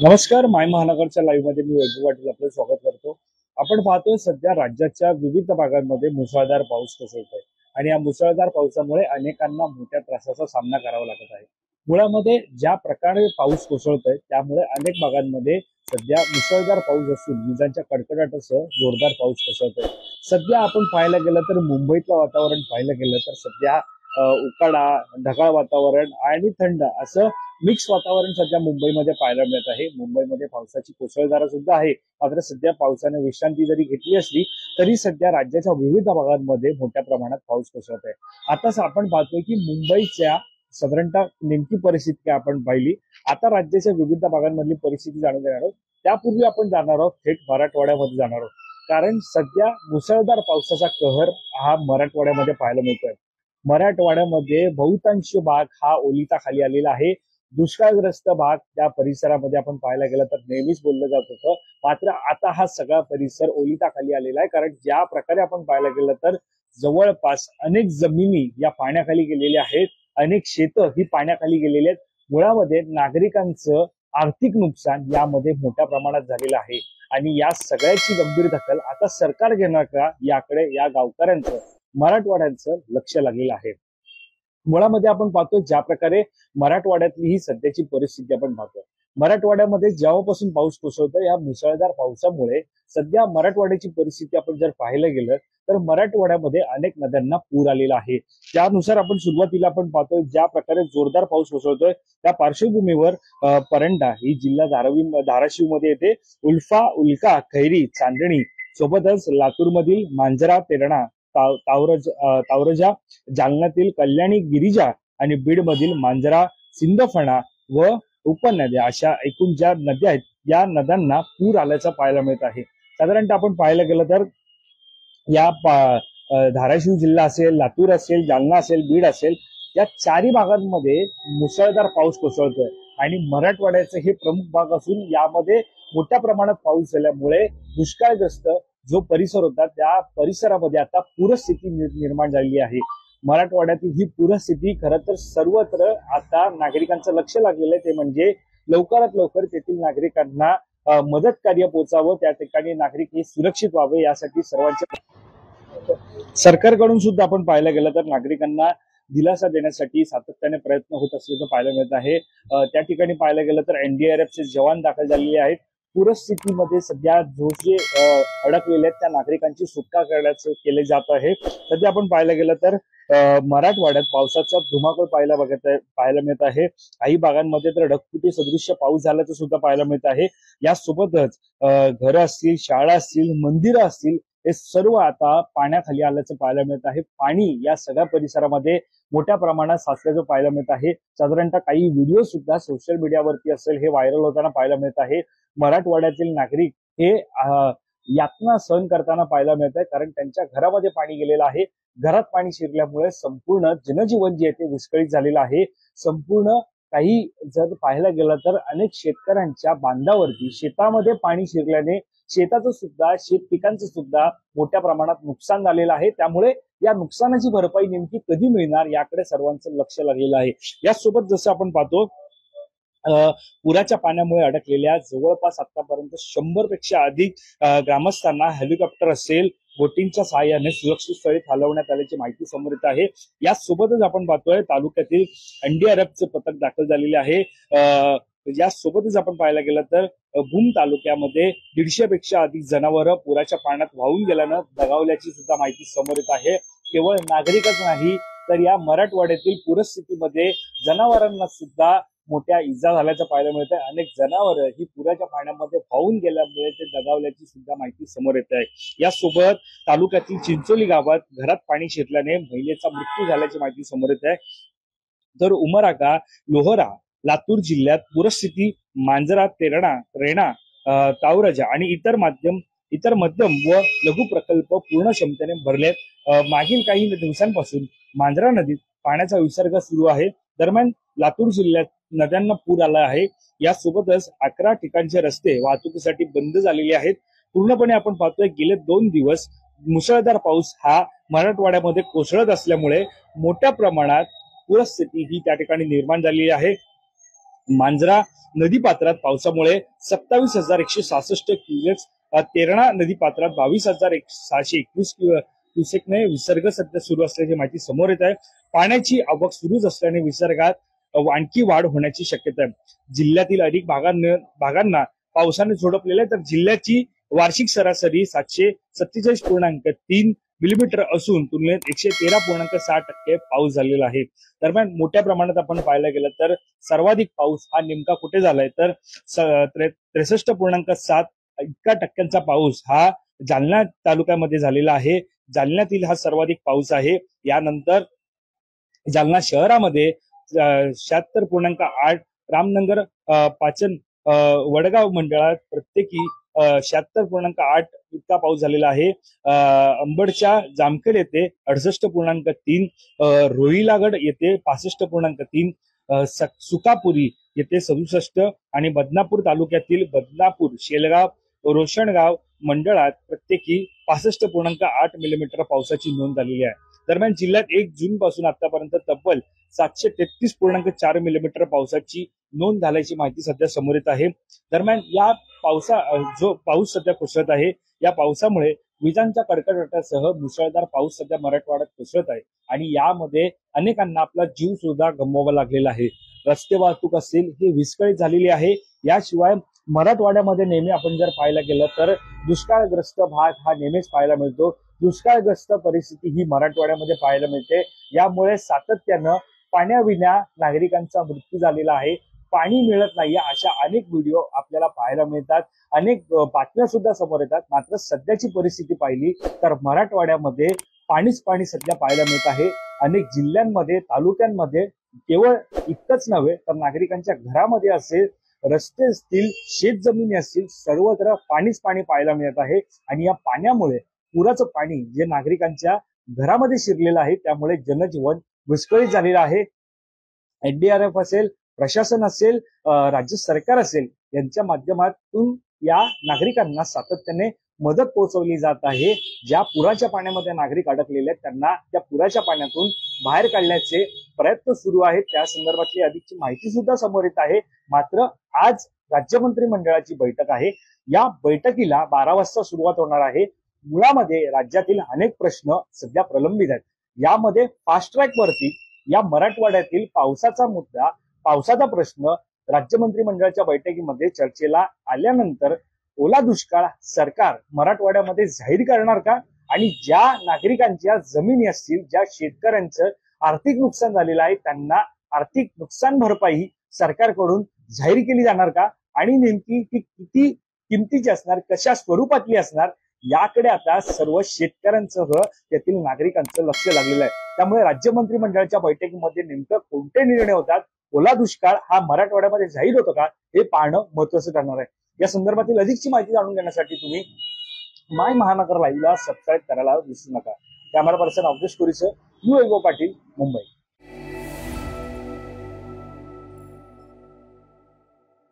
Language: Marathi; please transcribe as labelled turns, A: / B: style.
A: नमस्कार, माय महानगरच्या लाईव्ह मध्ये मी वैभव पाटील आपलं स्वागत करतो। आपण पाहतोय सध्या राज्याच्या विविध भागांमध्ये मुसळधार पाऊस कोसळतोय आणि या मुसळधार पावसामुळे अनेकांना मोठ्या त्रासाचा सामना करावा लागत आहे। मुळामध्ये ज्या प्रकारे पाऊस कोसळतोय त्यामुळे अनेक भागांमध्ये सध्या मुसळधार पाऊस असून विजांच्या कडकडाटासह जोरदार पाऊस कोसळतोय। सध्या आपण पाहायला गेलं तर मुंबईतलं वातावरण पाहायला गेलं तर सध्या उकाडा, ढगाळ वातावरण आणि थंड असं मिक्स वातावरण सध्या मुंबईमध्ये पाहायला मिळत आहे। मुंबईमध्ये पावसाची कोसळधारा सुद्धा आहे, मात्र सध्या पावसाने विश्रांती जरी घेतली असली तरी सध्या राज्याच्या विविध भागांमध्ये मोठ्या प्रमाणात पाऊस कोसळत आहे। आताच आपण पाहतोय की मुंबईच्या साधारणतः नेमकी परिस्थिती काय आपण पाहिली। आता राज्याच्या विविध भागांमधली परिस्थिती जाणून घेणार आहोत। त्यापूर्वी आपण जाणार आहोत थेट मराठवाड्यामध्ये जाणार आहोत, कारण सध्या मुसळधार पावसाचा कहर हा मराठवाड्यामध्ये पाहायला मिळतोय। मराठवाड्यामध्ये बहुतांश भाग हा ओलिताखाली आलेला आहे। दुष्काळग्रस्त भाग त्या परिसरामध्ये आपण पाहायला गेलं तर नेहमीच बोललं जात होतं, मात्र आता हा सगळा परिसर ओलिताखाली आलेला आहे। कारण ज्या प्रकारे आपण पाहायला गेलं तर जवळपास अनेक जमिनी या पाण्याखाली गेलेल्या आहेत, अनेक शेतं ही पाण्याखाली गेलेली आहेत। मुळामध्ये नागरिकांचं आर्थिक नुकसान यामध्ये मोठ्या प्रमाणात झालेलं आहे आणि या सगळ्याची गंभीर दखल आता सरकार घेणार का याकडे या गावकऱ्यांचं, मराठवाड्यांचं लक्ष लागलेलं आहे। मुळामध्ये आपण पाहतो ज्या प्रकारे मराठवाड्यातली ही सध्याची परिस्थिती आपण पाहतो। मराठवाड्यामध्ये जेव्हापासून पाऊस कोसळतो या मुसळधार पावसामुळे सध्या मराठवाड्याची परिस्थिती आपण जर पाहायला गेलं तर मराठवाड्यामध्ये अनेक नद्यांना पूर आलेला आहे। त्यानुसार आपण सुरुवातीला आपण पाहतोय ज्या प्रकारे जोरदार पाऊस कोसळतोय त्या पार्श्वभूमीवर परंडा ही जिल्हा धाराशिव मध्ये येते। उल्फा, उल्का, खैरी, चांदणी सोबतच लातूरमधील मांजरा, तेरणा, तावरजा, जालन्यातील कल्याणी, गिरिजा आणि बीड मधील मांजरा, सिंदफणा व उपनद्या अशा एकूण ज्या नद्या आहेत या नद्यांना पूर आल्याचं पाहायला मिळत आहे। साधारणतः आपण पाहायला गेलं तर या धाराशिव जिल्हा असेल, लातूर असेल, जालना असेल, बीड असेल या चारही भागांमध्ये मुसळधार पाऊस कोसळतोय आणि मराठवाड्याचे हे प्रमुख भाग असून यामध्ये मोठ्या प्रमाणात पाऊस झाल्यामुळे दुष्काळग्रस्त जो परिसर होता त्या परिसरामध्ये आता पूरस्थिती निर्माण झालेली आहे। मराठवाड्यातील ही पूरस्थिती खरं तर सर्वत्र आता नागरिकांचं लक्ष लागलेलं आहे, ते म्हणजे लवकरात लवकर तेथील नागरिकांना मदत कार्य पोहोचावं, त्या ठिकाणी नागरिक हे सुरक्षित व्हावे यासाठी सर्वांच्या सरकारकडून सुद्धा आपण पाहायला गेलं तर नागरिकांना दिलासा देण्यासाठी सातत्याने प्रयत्न होत असल्याचं पाहायला मिळत आहे। त्या ठिकाणी पाहायला गेलं तर एनडीआरएफचे जवान दाखल झालेले आहेत। पूरस्थितीमध्ये सध्या जे अडकलेले आहेत त्या नागरिकांची सुटका करण्याचं केले जात आहे। सध्या आपण पाहायला गेलं तर मराठवाड्यात पावसाचा धुमाकूळ पाहायला मिळत आहे। काही भागांमध्ये तर ढगफुटी सदृश्य पाऊस झाल्याचं सुद्धा पाहायला मिळत आहे। यासोबतच घरं असतील, शाळा असतील, मंदिरं असतील हे सर्व आता पाण्याखाली आल्याचं पाहायला मिळत आहे। पाणी या सगळ्या परिसरामध्ये मोठ्या प्रमाणात साचल्याचं पाहायला मिळत आहे। साधारणतः काही व्हिडिओ सुद्धा सोशल मीडियावरती असेल हे व्हायरल होताना पाहायला मिळत आहे। मराठवाड्यातील नागरिक हे यातना सहन करताना पाहायला मिळत आहे, कारण त्यांच्या घरामध्ये पाणी गेलेलं आहे। घरात पाणी शिरल्यामुळे संपूर्ण जनजीवन जे आहे ते विस्कळीत झालेलं आहे। संपूर्ण काही जर पाहायला गेलं तर अनेक शेतकऱ्यांच्या बांधावरती शेतामध्ये पाणी शिरल्याने शेताचं सुद्धा, शेत पिकांचं सुद्धा मोठ्या प्रमाणात नुकसान झालेलं आहे। त्यामुळे या नुकसानाची भरपाई नेमकी कधी मिळणार याकडे सर्वांचं लक्ष लागलेलं आहे। यासोबत जसं आपण पाहतो पुराच्या पाण्यामुळे अडकलेल्या जवळपास आतापर्यंत 100 पेक्षा अधिक ग्रामस्थांना हेलिकॉप्टर असेल, बोटिंगच्या सहाय्याने सुरक्षित स्थळी हलवण्यात आल्याची माहिती समोर येत आहे। यासोबतच आपण पाहतोय तालुक्यातील एनडीआरएफचं पथक दाखल झालेले आहे। यासोबतच आपण पाहायला गेलं तर भूम तालुक्यामध्ये 150 पेक्षा अधिक जनावरं पुराच्या पाण्यात वाहून गेल्यानं दगावल्याची सुद्धा माहिती समोर येत आहे। केवळ नागरिकच नाही तर या मराठवाड्यातील पूरस्थितीमध्ये जनावरांना सुद्धा मोठ्या इजा झाल्याचं पाहायला मिळत आहे। अनेक जनावरं ही पुराच्या पाण्यामध्ये वाहून गेल्यामुळे ते दगावल्याची सुद्धा माहिती समोर येत आहे। यासोबत तालुक्यातील चिंचोली गावात घरात पाणी शिरल्याने महिलेचा मृत्यू झाल्याची माहिती समोर येत आहे। तर उमरागा, लोहरा, लातूर जिल्ह्यात पूरस्थिती मांजरा, तेरणा, रेणा, तावरजा आणि इतर मध्यम व लघु प्रकल्प पूर्ण क्षमतेने भरलेत। मागील काही दिवसांपासून मांजरा नदीत पाण्याचा विसर्ग सुरू आहे। दरम्यान लातूर जिल्ह्यात नद्यांना पूर आला आहे। यासोबतच 11 ठिकाणचे रस्ते वाहतुकीसाठी बंद झालेले आहेत। पूर्णपणे आपण पाहतोय गेले 2 दिवस मुसळधार पाऊस हा मराठवाड्यामध्ये कोसळत असल्यामुळे मोठ्या प्रमाणात पूरस्थिती ही त्या ठिकाणी निर्माण झालेली आहे। मांजरा नदीपात्रात पावसामुळे 27,166 क्युसेक्स, तेरणा नदीपात्रात 22,621 क्युसेकने विसर्ग सध्या सुरू असल्याची माहिती समोर येत आहे. पाण्याची आवक सुरूच असल्याने विसर्गात आणखी वाढ होण्याची शक्यता आहे. जिल्ह्यातील अनेक भागांना पावसाने झोडपलेले आहे, तर जिल्ह्याची वार्षिक सरासरी 747.3 मिलीमीटर असून तुलनेत 113.6% पाऊस झालेला आहे. दरम्यान मोठ्या प्रमाणात आपण पाहायला गेलं तर सर्वाधिक पाऊस हा नेमका कुठे झालाय तर 63.7 इतका टक्क्यांचा पाऊस हा जालना तालुक्यामध्ये झालेला आहे. जालन्यातील हा सर्वाधिक पाऊस आहे. यानंतर जालना शहरामध्ये 76.8, रामनगर, पाचन, वडगाव मंडळात प्रत्येकी 76.8 इतका पाऊस झालेला आहे. अंबडच्या जामखेड येथे 68.3, रोहिलागड येथे 65.3, सुकापुरी येथे 67 आणि बदनापूर तालुक्यातील बदनापूर, शेलगाव, रोशनगाव मंडळात प्रत्येकी 65.8 मिलीमीटर पावसाची नोंद झालेली आहे. दरम्यान जिल्ह्यात 1 जून पासून आतापर्यंत तब्बल 733.4 मिलीमीटर पावसाची नोंद झाल्याची माहिती सध्या समोर येत आहे. दरम्यान या जो पाऊस सध्या कोसळत आहे, या पावसामुळे विजांच्या कडकडाटासह मुसळधार पाऊस सध्या मराठवाड्यात कोसळत आहे आणि यामध्ये अनेकांना आपला जीव सुद्धा गमवावा लागलेला आहे. रस्ते वाहतूक असेल ही विस्कळीत झालेली आहे. याशिवाय मराठवाड्यामध्ये नेहमी आपण जर पाहायला गेलं तर दुष्काळग्रस्त भाग हा नेहमीच पाहायला मिळतो. दुष्काळग्रस्त परिस्थिती ही मराठवाड्यामध्ये पाहायला मिळते. यामुळे सातत्यानं पाण्याविना नागरिकांचा मृत्यू झालेला आहे. पाणी मिळत नाही अशा अनेक व्हिडिओ आपल्याला पाहायला मिळतात, अनेक बातम्या सुद्धा समोर येतात. मात्र सध्याची परिस्थिती पाहिली तर मराठवाड्यामध्ये पाणीच पाणी सध्या पाहायला मिळत आहे. अनेक जिल्ह्यांमध्ये, तालुक्यांमध्ये केवळ इतकंच नव्हे तर नागरिकांच्या घरामध्ये असेल, रस्ते असतील, शेतजमिनी असतील, सर्वत्र पाणीच पाणी पाहायला मिळत आहे. आणि या पाण्यामुळे पुराचं पाणी जे नागरिकांच्या घरामध्ये शिरलेलं आहे त्यामुळे जनजीवन विस्कळीत झालेलं आहे. एनडीआरएफ असेल, प्रशासन असेल, राज्य सरकार असेल, यांच्या माध्यमातून या नागरिकांना सातत्याने मदत पोहोचवली जात आहे. ज्या पुराच्या पाण्यामध्ये नागरिक अडकलेले आहेत त्यांना त्या पुराच्या पाण्यातून बाहेर काढण्याचे प्रयत्न सुरू आहेत. त्या संदर्भातली अधिकची माहिती सुद्धा समोर येत आहे. मात्र आज राज्य मंत्रिमंडळाची बैठक आहे. या बैठकीला 12 वाजता सुरुवात होणार आहे. मुळामध्ये राज्यातील अनेक प्रश्न सध्या प्रलंबित आहेत. यामध्ये फास्ट ट्रॅक वरती या मराठवाड्यातील पावसाचा मुद्दा, पावसाचा प्रश्न राज्य मंत्रिमंडळाच्या बैठकीमध्ये चर्चेला आल्यानंतर ओला दुष्काळ सरकार मराठवाड्यामध्ये जाहीर करणार का? आणि ज्या नागरिकांच्या जमिनी असतील, ज्या शेतकऱ्यांचं आर्थिक नुकसान झालेलं आहे त्यांना आर्थिक नुकसान भरपाई सरकारकडून जाहीर केली जाणार का? आणि नेमकी ती किती किमतीची असणार, कशा स्वरूपातली असणार, याकडे आता सर्व शेतकऱ्यांसह त्यातील नागरिकांचं लक्ष लागलेलं आहे. त्यामुळे राज्य मंत्रिमंडळाच्या बैठकीमध्ये नेमकं कोणते निर्णय होतात, ओला दुष्काळ हा मराठवाड्यामध्ये जाहीर होतो का, हे पाहणं महत्वाचं ठरणार आहे. या संदर्भातील अधिकची माहिती जाणून घेण्यासाठी तुम्ही माय महानगर लाईव्हला सबस्क्राईब करायला विसरू नका. कॅमेरा पर्सन अवधेश कुरीसह, मी वैभव पाटील, मुंबई.